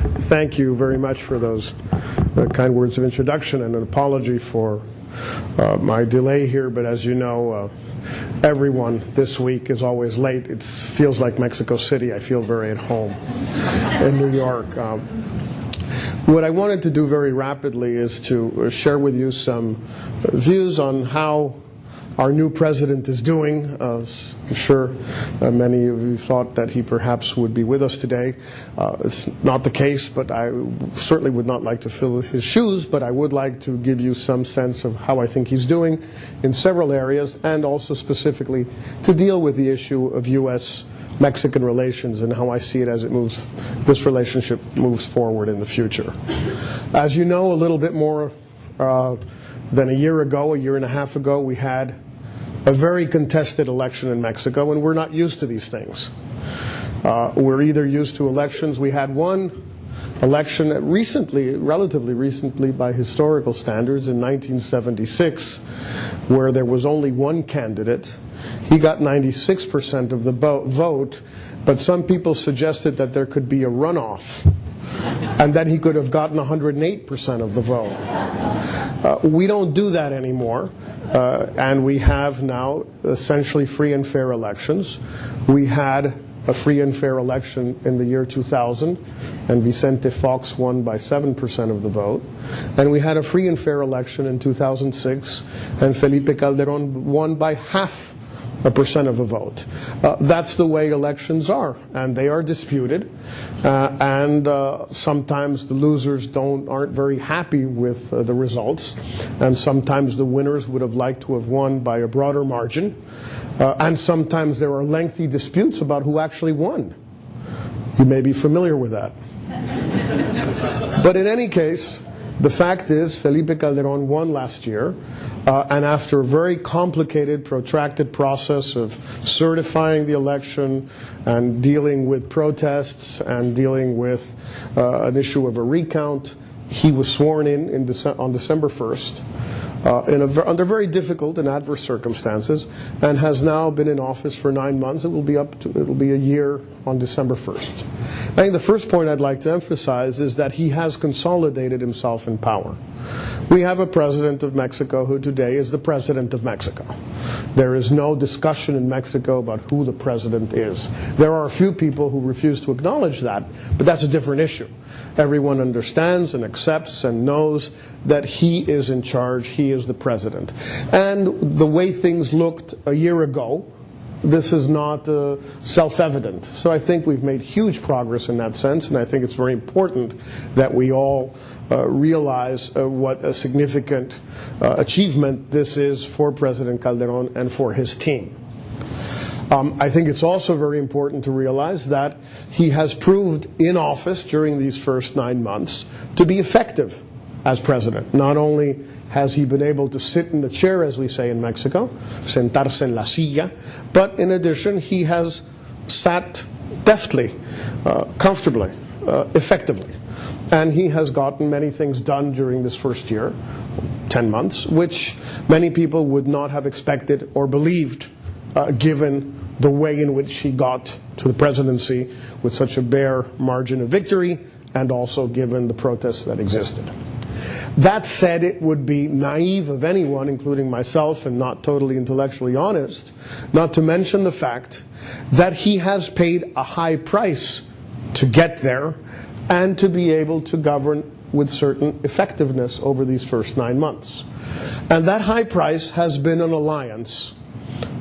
Thank you very much for those kind words of introduction, and an apology for my delay here, but as you know, everyone this week is always late. It feels like Mexico City. I feel very at home in New York. What I wanted to do very rapidly is to share with you some views on how our new president is doing. I'm sure many of you thought that he perhaps would be with us today. It's not the case, but I certainly would not like to fill his shoes, but I would like to give you some sense of how I think he's doing in several areas, and also specifically to deal with the issue of U.S.-Mexican relations and how I see it as this relationship moves forward in the future. As you know, a little bit more than a year and a half ago, we had a very contested election in Mexico, and we're not used to these things. We're either used to elections. We had one election relatively recently by historical standards in 1976, where there was only one candidate. He got 96% of the vote, but some people suggested that there could be a runoff, and that he could have gotten 108% of the vote. We don't do that anymore, and we have now essentially free and fair elections. We had a free and fair election in the year 2000, and Vicente Fox won by 7% of the vote. And we had a free and fair election in 2006, and Felipe Calderón won by 0.5% of a vote. That's the way elections are, and they are disputed, and sometimes the losers aren't very happy with the results, and sometimes the winners would have liked to have won by a broader margin, and sometimes there are lengthy disputes about who actually won. You may be familiar with that. But in any case, the fact is Felipe Calderón won last year, and after a very complicated, protracted process of certifying the election and dealing with protests and dealing with an issue of a recount, he was sworn in on December 1st under very difficult and adverse circumstances, and has now been in office for 9 months. It will be a year on December 1st. I think the first point I'd like to emphasize is that he has consolidated himself in power. We have a president of Mexico who today is the president of Mexico. There is no discussion in Mexico about who the president is. There are a few people who refuse to acknowledge that, but that's a different issue. Everyone understands and accepts and knows that he is in charge, he is the president. And the way things looked a year ago, this is not self-evident. So I think we've made huge progress in that sense, and I think it's very important that we all realize what a significant achievement this is for President Calderón and for his team. I think it's also very important to realize that he has proved in office during these first 9 months to be effective as president. Not only has he been able to sit in the chair, as we say in Mexico, sentarse en la silla, but in addition he has sat deftly, comfortably, effectively. And he has gotten many things done during this first year, 10 months, which many people would not have expected or believed, given the way in which he got to the presidency with such a bare margin of victory, and also given the protests that existed. That said, it would be naive of anyone, including myself, and not totally intellectually honest, not to mention the fact that he has paid a high price to get there and to be able to govern with certain effectiveness over these first 9 months. And that high price has been an alliance,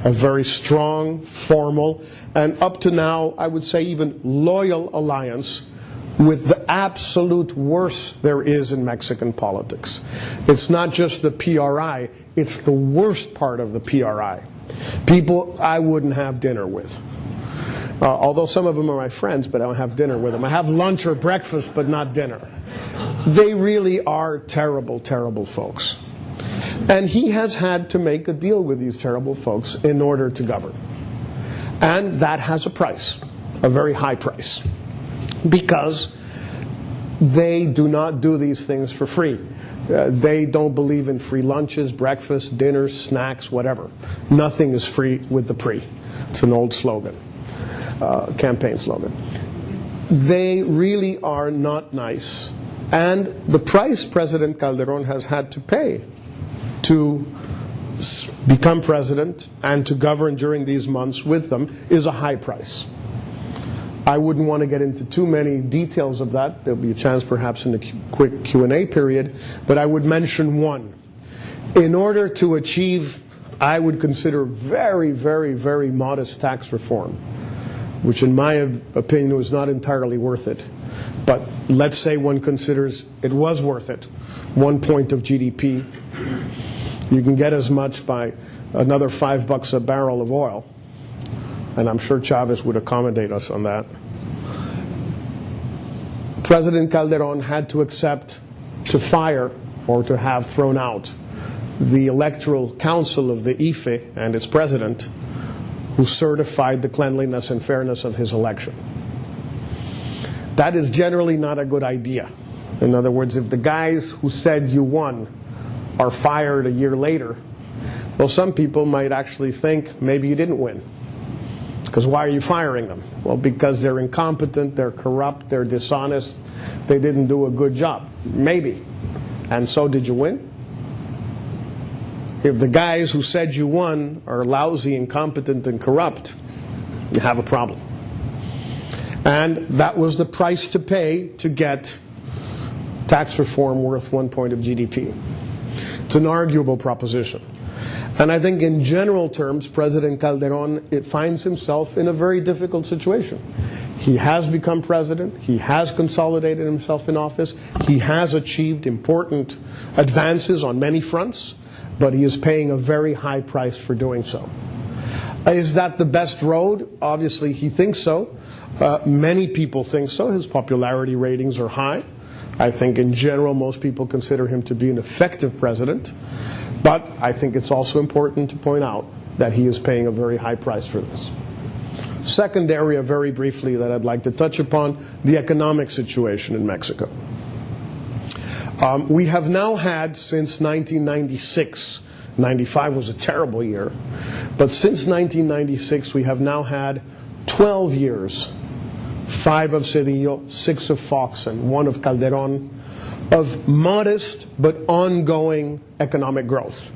a very strong, formal, and up to now, I would say even loyal alliance with the absolute worst there is in Mexican politics. It's not just the PRI, it's the worst part of the PRI. People I wouldn't have dinner with. Although some of them are my friends, but I don't have dinner with them. I have lunch or breakfast, but not dinner. They really are terrible, terrible folks. And he has had to make a deal with these terrible folks in order to govern. And that has a price, a very high price. Because they do not do these things for free. They don't believe in free lunches, breakfast, dinners, snacks, whatever. Nothing is free with the PRI. It's an old slogan, campaign slogan. They really are not nice. And the price President Calderón has had to pay to become president and to govern during these months with them is a high price. I wouldn't want to get into too many details of that. There'll be a chance perhaps in the quick Q&A period, but I would mention one. In order to achieve, I would consider very, very, very modest tax reform, which in my opinion was not entirely worth it. But let's say one considers it was worth it. 1 point of GDP. You can get as much by another $5 a barrel of oil. And I'm sure Chavez would accommodate us on that. President Calderón had to accept to fire or to have thrown out the Electoral Council of the IFE and its president, who certified the cleanliness and fairness of his election. That is generally not a good idea. In other words, if the guys who said you won are fired a year later, well, some people might actually think maybe you didn't win. Because why are you firing them? Well, because they're incompetent, they're corrupt, they're dishonest, they didn't do a good job. Maybe. And so did you win? If the guys who said you won are lousy, incompetent, and corrupt, you have a problem. And that was the price to pay to get tax reform worth 1 point of GDP. It's an arguable proposition. And I think in general terms, President Calderón finds himself in a very difficult situation. He has become president. He has consolidated himself in office. He has achieved important advances on many fronts, but he is paying a very high price for doing so. Is that the best road? Obviously, he thinks so. Many people think so. His popularity ratings are high. I think in general, most people consider him to be an effective president. But I think it's also important to point out that he is paying a very high price for this. Second area, very briefly, that I'd like to touch upon, the economic situation in Mexico. We have now had, since 1996, 95 was a terrible year, but since 1996 we have now had 12 years, 5 of Cedillo, 6 of Fox, and 1 of Calderón, of modest but ongoing economic growth.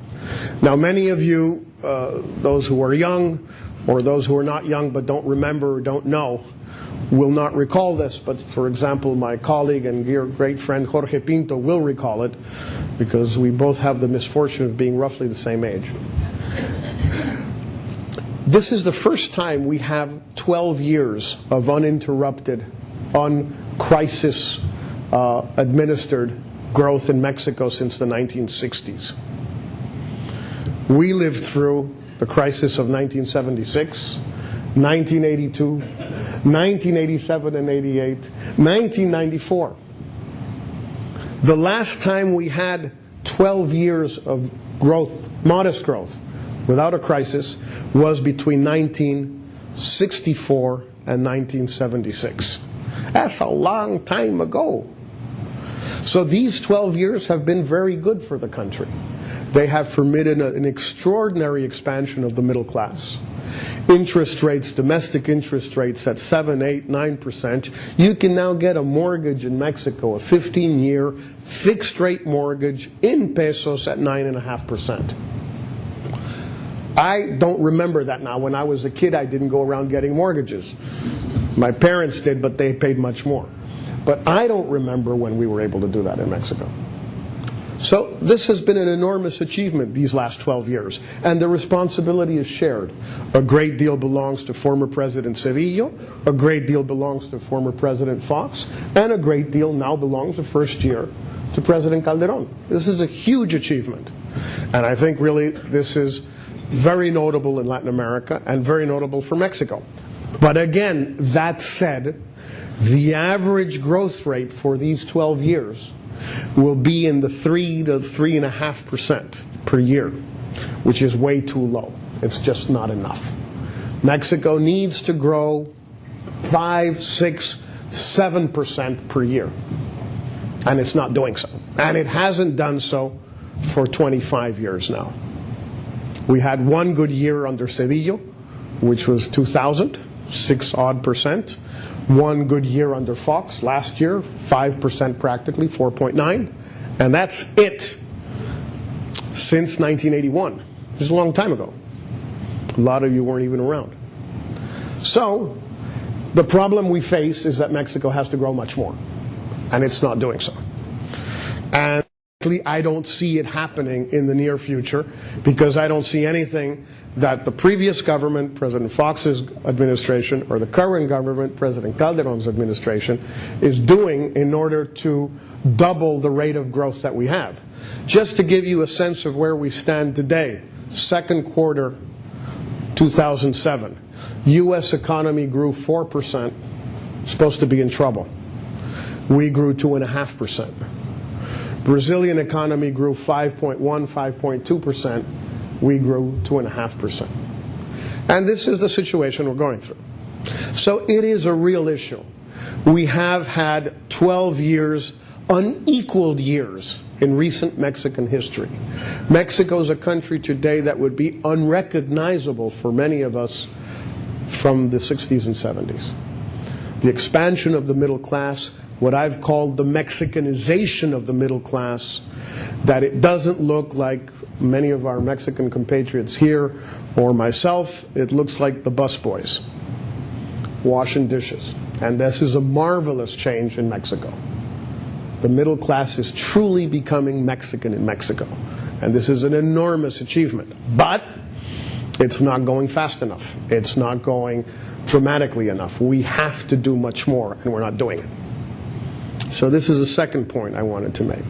Now, many of you, those who are young or those who are not young but don't remember or don't know, will not recall this, but for example, my colleague and dear great friend Jorge Pinto will recall it, because we both have the misfortune of being roughly the same age. This is the first time we have 12 years of uninterrupted, un-crisis administered growth in Mexico since the 1960s. We lived through the crisis of 1976, 1982, 1987 and 88, 1994. The last time we had 12 years of growth, modest growth, without a crisis, was between 1964 and 1976. That's a long time ago. So these 12 years have been very good for the country. They have permitted an extraordinary expansion of the middle class. Interest rates, domestic interest rates at 7, 8, 9%. You can now get a mortgage in Mexico, a 15-year fixed rate mortgage in pesos at 9.5%. I don't remember that now. When I was a kid, I didn't go around getting mortgages. My parents did, but they paid much more. But I don't remember when we were able to do that in Mexico. So this has been an enormous achievement these last 12 years, and the responsibility is shared. A great deal belongs to former President Cedillo, a great deal belongs to former President Fox, and a great deal now belongs the first year to President Calderón. This is a huge achievement, and I think really this is very notable in Latin America and very notable for Mexico. But again, that said, the average growth rate for these 12 years will be in the 3 to 3.5% per year, which is way too low. It's just not enough. Mexico needs to grow 5, 6, 7% per year, and it's not doing so. And it hasn't done so for 25 years now. We had one good year under Cedillo, which was 2000, 6 odd percent. one good year under Fox. Last year, 5% practically, 4.9. And that's it since 1981. Just a long time ago. A lot of you weren't even around. So the problem we face is that Mexico has to grow much more. And it's not doing so. And I don't see it happening in the near future because I don't see anything that the previous government, President Fox's administration, or the current government, President Calderon's administration, is doing in order to double the rate of growth that we have. Just to give you a sense of where we stand today, second quarter 2007, U.S. economy grew 4%, supposed to be in trouble. We grew 2.5%. Brazilian economy grew 5.1, 5.2%. We grew 2.5%. And this is the situation we're going through. So it is a real issue. We have had 12 years, unequaled years, in recent Mexican history. Mexico is a country today that would be unrecognizable for many of us from the 60s and 70s. The expansion of the middle class, what I've called the Mexicanization of the middle class, that it doesn't look like many of our Mexican compatriots here or myself. It looks like the busboys washing dishes. And this is a marvelous change in Mexico. The middle class is truly becoming Mexican in Mexico. And this is an enormous achievement. But it's not going fast enough. It's not going dramatically enough. We have to do much more, and we're not doing it. So this is the second point I wanted to make.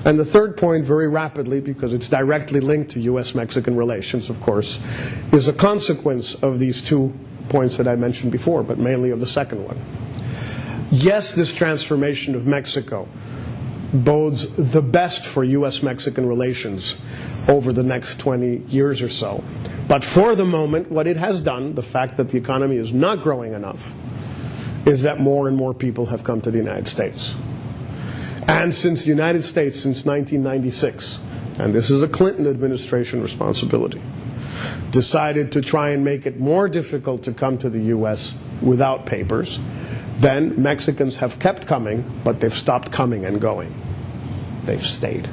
And the third point, very rapidly, because it's directly linked to U.S.-Mexican relations, of course, is a consequence of these 2 points that I mentioned before, but mainly of the second one. Yes, this transformation of Mexico bodes the best for U.S.-Mexican relations over the next 20 years or so. But for the moment, what it has done, the fact that the economy is not growing enough, is that more and more people have come to the United States. And since the United States, since 1996, and this is a Clinton administration responsibility, decided to try and make it more difficult to come to the U.S. without papers, then Mexicans have kept coming, but they've stopped coming and going. They've stayed.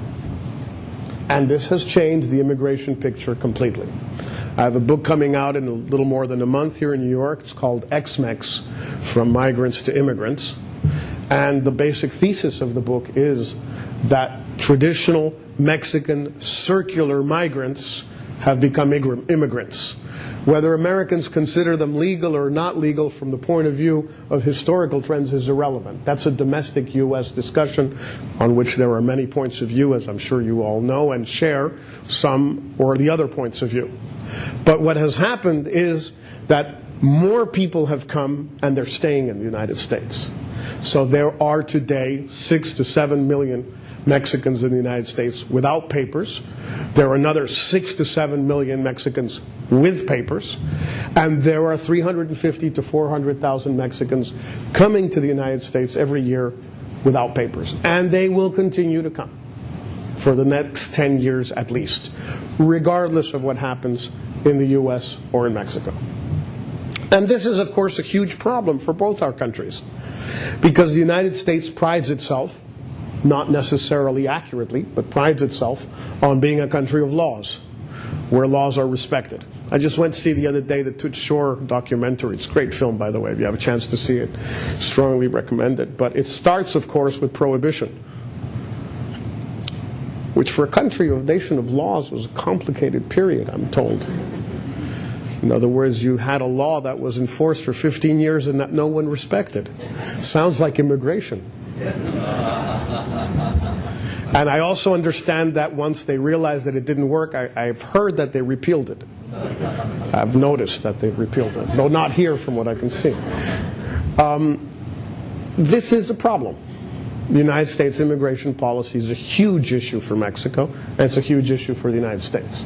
And this has changed the immigration picture completely. I have a book coming out in a little more than a month here in New York. It's called Ex-Mex, From Migrants to Immigrants. And the basic thesis of the book is that traditional Mexican circular migrants have become immigrants. Whether Americans consider them legal or not legal from the point of view of historical trends is irrelevant. That's a domestic U.S. discussion on which there are many points of view, as I'm sure you all know and share some or the other points of view. But what has happened is that more people have come and they're staying in the United States. So there are today 6 to 7 million Mexicans in the United States without papers. There are another 6 to 7 million Mexicans with papers. And there are 350 to 400,000 Mexicans coming to the United States every year without papers. And they will continue to come for the next 10 years at least, regardless of what happens in the U.S. or in Mexico. And this is, of course, a huge problem for both our countries, because the United States prides itself, not necessarily accurately, but prides itself on being a country of laws, where laws are respected. I just went to see the other day the Toots Shor documentary. It's a great film, by the way, if you have a chance to see it. Strongly recommend it. But it starts, of course, with prohibition, which for a country or a nation of laws was a complicated period, I'm told. In other words, you had a law that was enforced for 15 years and that no one respected. Sounds like immigration. And I also understand that once they realized that it didn't work, I've heard that they repealed it. I've noticed that they've repealed it, though not here from what I can see. This is a problem. The United States immigration policy is a huge issue for Mexico, and it's a huge issue for the United States.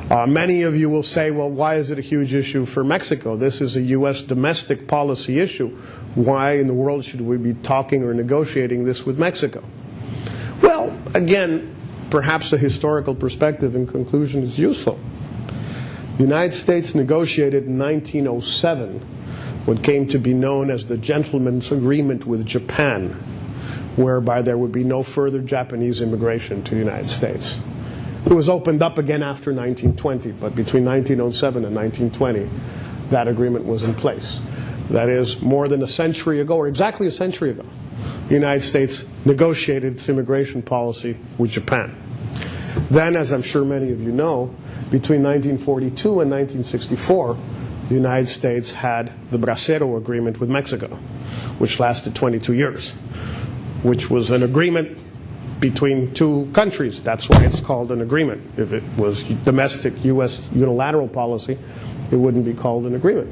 Many of you will say, well, why is it a huge issue for Mexico? This is a U.S. domestic policy issue. Why in the world should we be talking or negotiating this with Mexico? Well, again, perhaps a historical perspective in conclusion is useful. The United States negotiated in 1907 what came to be known as the Gentleman's Agreement with Japan, whereby there would be no further Japanese immigration to the United States. It was opened up again after 1920, but between 1907 and 1920, that agreement was in place. That is, more than a century ago, or exactly a century ago, the United States negotiated its immigration policy with Japan. Then, as I'm sure many of you know, between 1942 and 1964, the United States had the Bracero Agreement with Mexico, which lasted 22 years, which was an agreement between two countries. That's why it's called an agreement. If it was domestic U.S. unilateral policy, it wouldn't be called an agreement.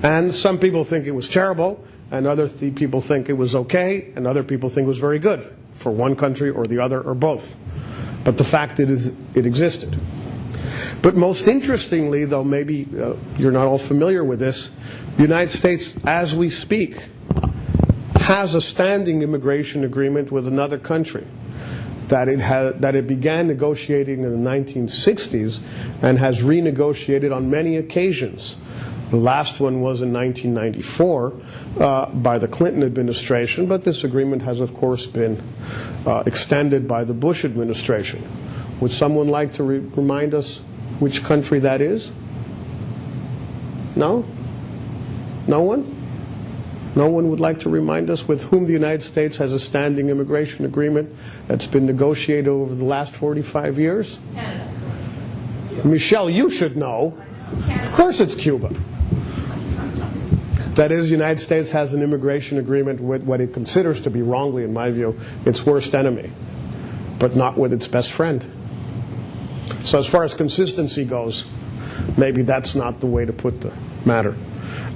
And some people think it was terrible, and other people think it was okay, and other people think it was very good for one country or the other or both. But the fact is, it existed. But most interestingly, though maybe you're not all familiar with this, the United States, as we speak, has a standing immigration agreement with another country that it began negotiating in the 1960s and has renegotiated on many occasions. The last one was in 1994 by the Clinton administration, but this agreement has, of course, been extended by the Bush administration. Would someone like to remind us which country that is? No? No one? No one would like to remind us with whom the United States has a standing immigration agreement that's been negotiated over the last 45 years? Canada. Michelle, you should know. Of course it's Cuba. That is, the United States has an immigration agreement with what it considers to be, wrongly in my view, its worst enemy, but not with its best friend. So as far as consistency goes, maybe that's not the way to put the matter.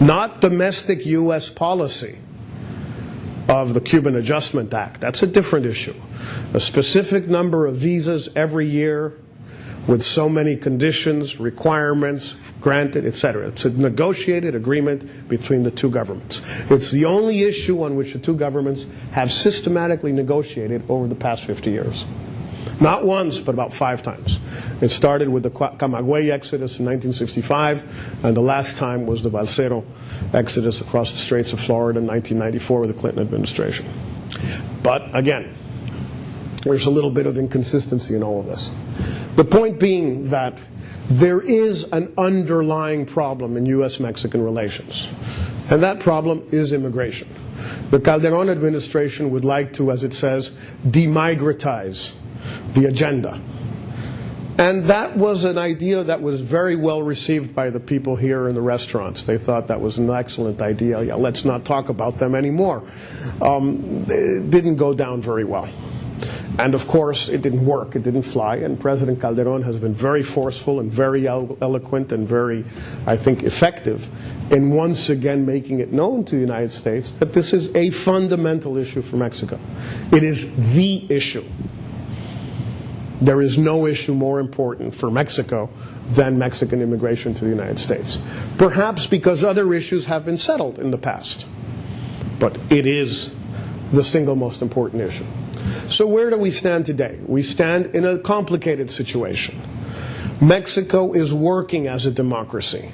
Not domestic U.S. policy of the Cuban Adjustment Act. That's a different issue. A specific number of visas every year with so many conditions, requirements, granted, etc. It's a negotiated agreement between the two governments. It's the only issue on which the two governments have systematically negotiated over the past 50 years. Not once, but about 5 times. It started with the Camagüey exodus in 1965, and the last time was the Bracero exodus across the Straits of Florida in 1994 with the Clinton administration. But again, there's a little bit of inconsistency in all of this. The point being that there is an underlying problem in U.S.-Mexican relations, and that problem is immigration. The Calderón administration would like to, as it says, demigratize the agenda. And that was an idea that was very well received by the people here in the restaurants. They thought that was an excellent idea. Yeah, let's not talk about them anymore. It didn't go down very well. And of course, it didn't work. It didn't fly. And President Calderón has been very forceful and very eloquent and very, I think, effective in once again making it known to the United States that this is a fundamental issue for Mexico. It is the issue. There is no issue more important for Mexico than Mexican immigration to the United States. Perhaps because other issues have been settled in the past. But it is the single most important issue. So where do we stand today? We stand in a complicated situation. Mexico is working as a democracy.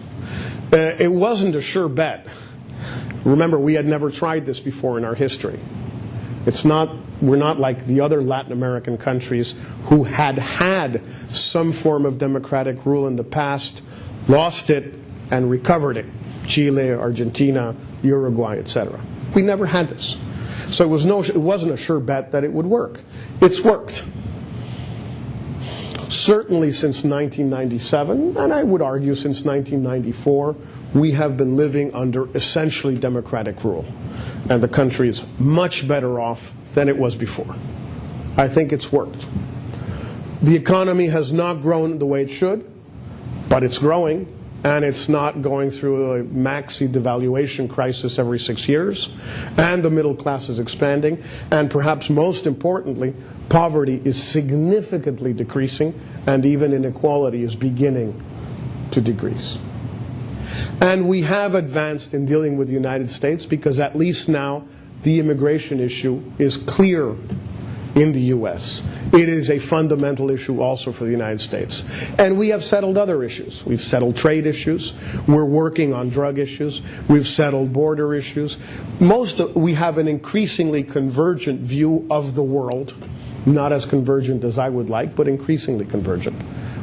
It wasn't a sure bet. Remember, we had never tried this before in our history. We're not like the other Latin American countries who had some form of democratic rule in the past, lost it, and recovered it. Chile, Argentina, Uruguay, etc. We never had this. So it wasn't a sure bet that it would work. It's worked. Certainly since 1997, and I would argue since 1994, we have been living under essentially democratic rule. And the country is much better off than it was before. I think it's worked. The economy has not grown the way it should, but it's growing, and it's not going through a maxi devaluation crisis every 6 years, and the middle class is expanding, and perhaps most importantly, poverty is significantly decreasing, and even inequality is beginning to decrease. And we have advanced in dealing with the United States because at least now the immigration issue is clear in the U.S. It is a fundamental issue also for the United States. And we have settled other issues. We've settled trade issues. We're working on drug issues. We've settled border issues. We have an increasingly convergent view of the world, not as convergent as I would like, but increasingly convergent.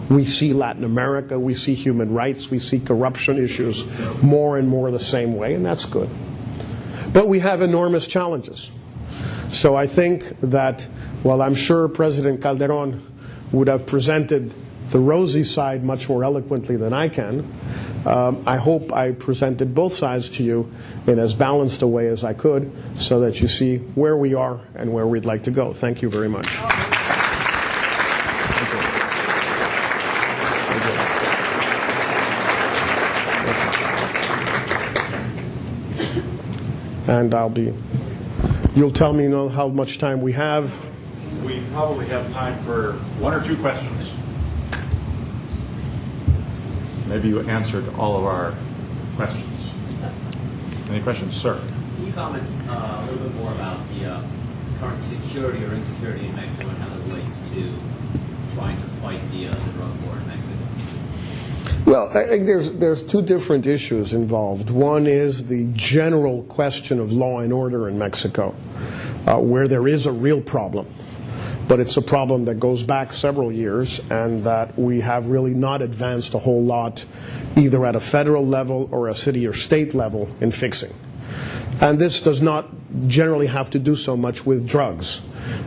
We see Latin America, we see human rights, we see corruption issues more and more the same way, and that's good. But we have enormous challenges. So I think that while I'm sure President Calderón would have presented the rosy side much more eloquently than I can, I hope I presented both sides to you in as balanced a way as I could so that you see where we are and where we'd like to go. Thank you very much. And you'll tell me how much time we have. We probably have time for one or two questions. Maybe you answered all of our questions. Any questions, sir? Can you comment a little bit more about the current security or insecurity in Mexico and how that relates to trying to fight the drug war in Mexico? Well, I think there's two different issues involved. One is the general question of law and order in Mexico, where there is a real problem. But it's a problem that goes back several years and that we have really not advanced a whole lot either at a federal level or a city or state level in fixing. And this does not generally have to do so much with drugs.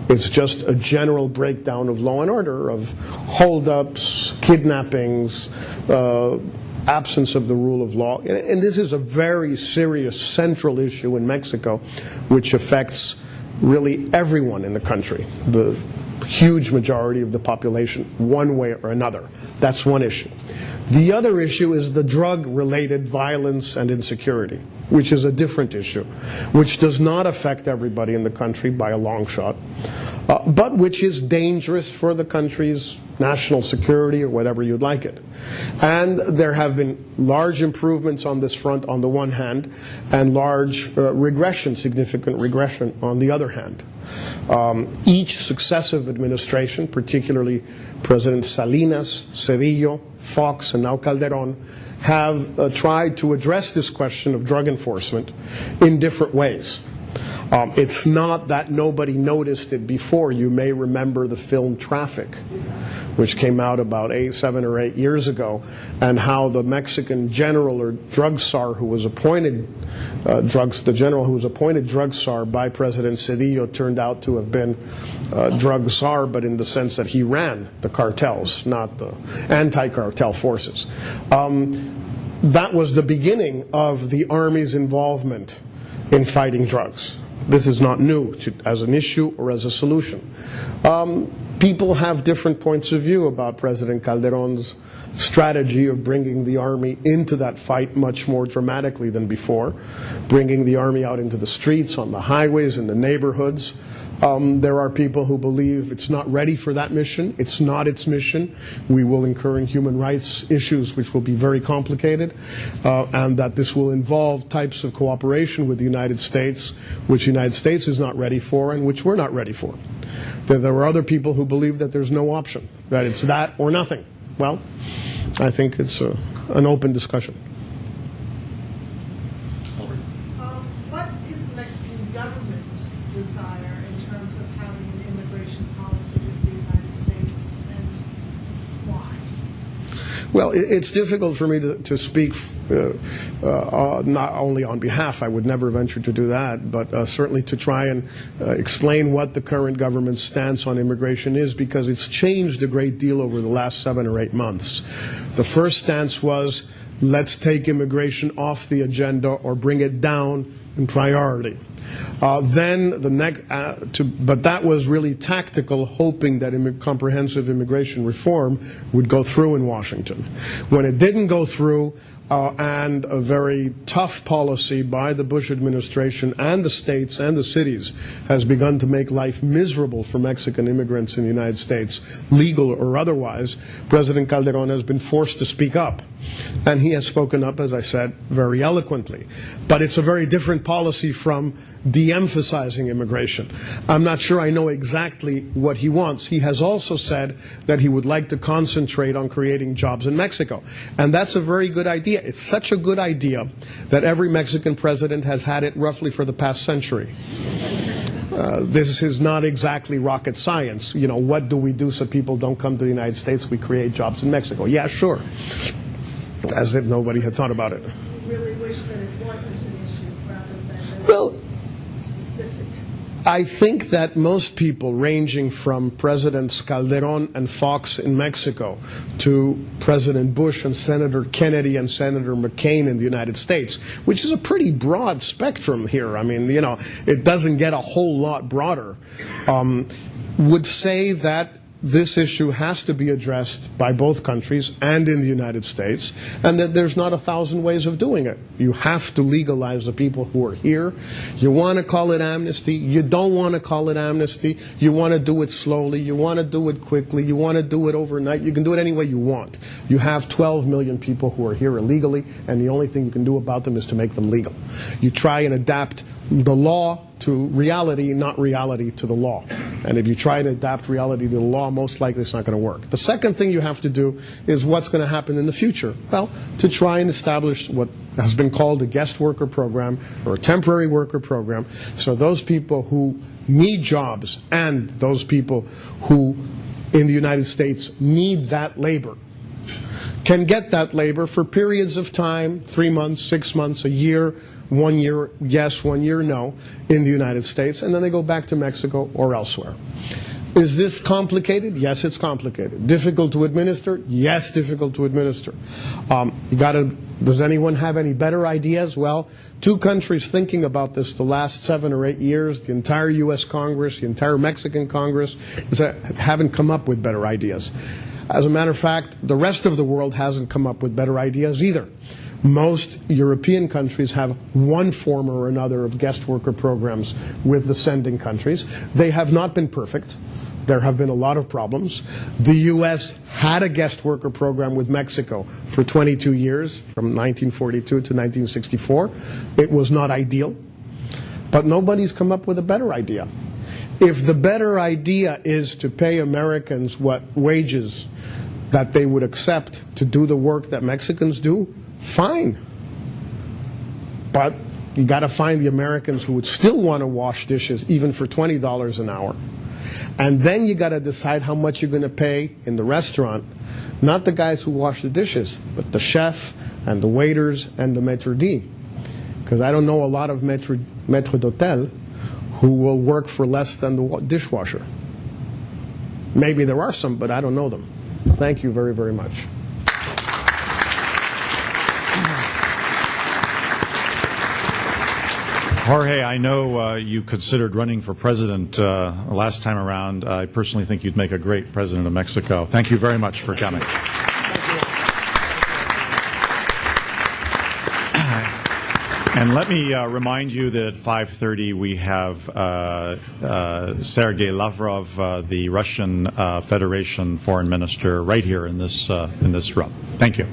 It's just a general breakdown of law and order, of holdups, kidnappings, absence of the rule of law. And this is a very serious central issue in Mexico which affects really everyone in the country, the huge majority of the population, one way or another. That's one issue. The other issue is the drug-related violence and insecurity, which is a different issue, which does not affect everybody in the country by a long shot, but which is dangerous for the country's national security or whatever you'd like it. And there have been large improvements on this front on the one hand, and large regression, significant regression on the other hand. Each successive administration, particularly President Salinas, Cedillo, Fox, and now Calderón, have tried to address this question of drug enforcement in different ways. It's not that nobody noticed it before. You may remember the film Traffic, which came out about 7 or 8 years ago, and how the Mexican general or drug czar who was appointed, the general who was appointed drug czar by President Cedillo turned out to have been drug czar, but in the sense that he ran the cartels, not the anti-cartel forces. That was the beginning of the Army's involvement in fighting drugs. This is not new as an issue or as a solution. People have different points of view about President Calderón's strategy of bringing the Army into that fight much more dramatically than before, bringing the Army out into the streets, on the highways, in the neighborhoods. There are people who believe it's not ready for that mission. It's not its mission. We will incur in human rights issues which will be very complicated, and that this will involve types of cooperation with the United States which the United States is not ready for and which we're not ready for. There are other people who believe that there's no option, that it's that or nothing. Well, I think it's an open discussion. What is the Mexican government's desire in terms of having an immigration policy with the United States, and why? Well, it's difficult for me to speak not only on behalf, I would never venture to do that, but certainly to try and explain what the current government's stance on immigration is, because it's changed a great deal over the last 7 or 8 months. The first stance was, let's take immigration off the agenda or bring it down in priority. Then the next, but that was really tactical, hoping that comprehensive immigration reform would go through in Washington. When it didn't go through, and a very tough policy by the Bush administration and the states and the cities has begun to make life miserable for Mexican immigrants in the United States, legal or otherwise, President Calderon has been forced to speak up. And he has spoken up, as I said, very eloquently. But it's a very different policy from de-emphasizing immigration. I'm not sure I know exactly what he wants. He has also said that he would like to concentrate on creating jobs in Mexico. And that's a very good idea. It's such a good idea that every Mexican president has had it roughly for the past century. This is not exactly rocket science. You know, what do we do so people don't come to the United States? We create jobs in Mexico. Yeah, sure. As if nobody had thought about it. You really wish that it wasn't an issue rather than Well, specific. I think that most people, ranging from Presidents Calderon and Fox in Mexico to President Bush and Senator Kennedy and Senator McCain in the United States, which is a pretty broad spectrum here. I mean, you know, it doesn't get a whole lot broader, would say that this issue has to be addressed by both countries and in the United States, and that there's not 1,000 ways of doing it. You have to legalize the people who are here. You want to call it amnesty. You don't want to call it amnesty. You want to do it slowly. You want to do it quickly. You want to do it overnight. You can do it any way you want. You have 12 million people who are here illegally, and the only thing you can do about them is to make them legal. You try and adapt the law to reality, not reality to the law. And if you try to adapt reality to the law, most likely it's not going to work. The second thing you have to do is what's going to happen in the future. Well, to try and establish what has been called a guest worker program or a temporary worker program, so those people who need jobs and those people who in the United States need that labor can get that labor for periods of time, 3 months, 6 months, a year, 1 year yes, 1 year no, in the United States, and then they go back to Mexico or elsewhere. Is this complicated? Yes, it's complicated. Difficult to administer? Yes, difficult to administer. Does anyone have any better ideas? Well, 2 countries thinking about this the last 7 or 8 years, the entire U.S. Congress, the entire Mexican Congress, haven't come up with better ideas. As a matter of fact, the rest of the world hasn't come up with better ideas either. Most European countries have one form or another of guest worker programs with the sending countries. They have not been perfect. There have been a lot of problems. The U.S. had a guest worker program with Mexico for 22 years, from 1942 to 1964. It was not ideal, but nobody's come up with a better idea. If the better idea is to pay Americans what wages that they would accept to do the work that Mexicans do, fine. But you got to find the Americans who would still want to wash dishes even for $20 an hour. And then you got to decide how much you're going to pay in the restaurant, not the guys who wash the dishes, but the chef and the waiters and the maître d'. Because I don't know a lot of maître d'hôtel who will work for less than the dishwasher. Maybe there are some, but I don't know them. Thank you very, very much. Jorge, I know you considered running for president last time around. I personally think you'd make a great president of Mexico. Thank you very much for coming. And let me remind you that at 5:30 we have Sergei Lavrov, the Russian Federation foreign minister, right here in this room. Thank you.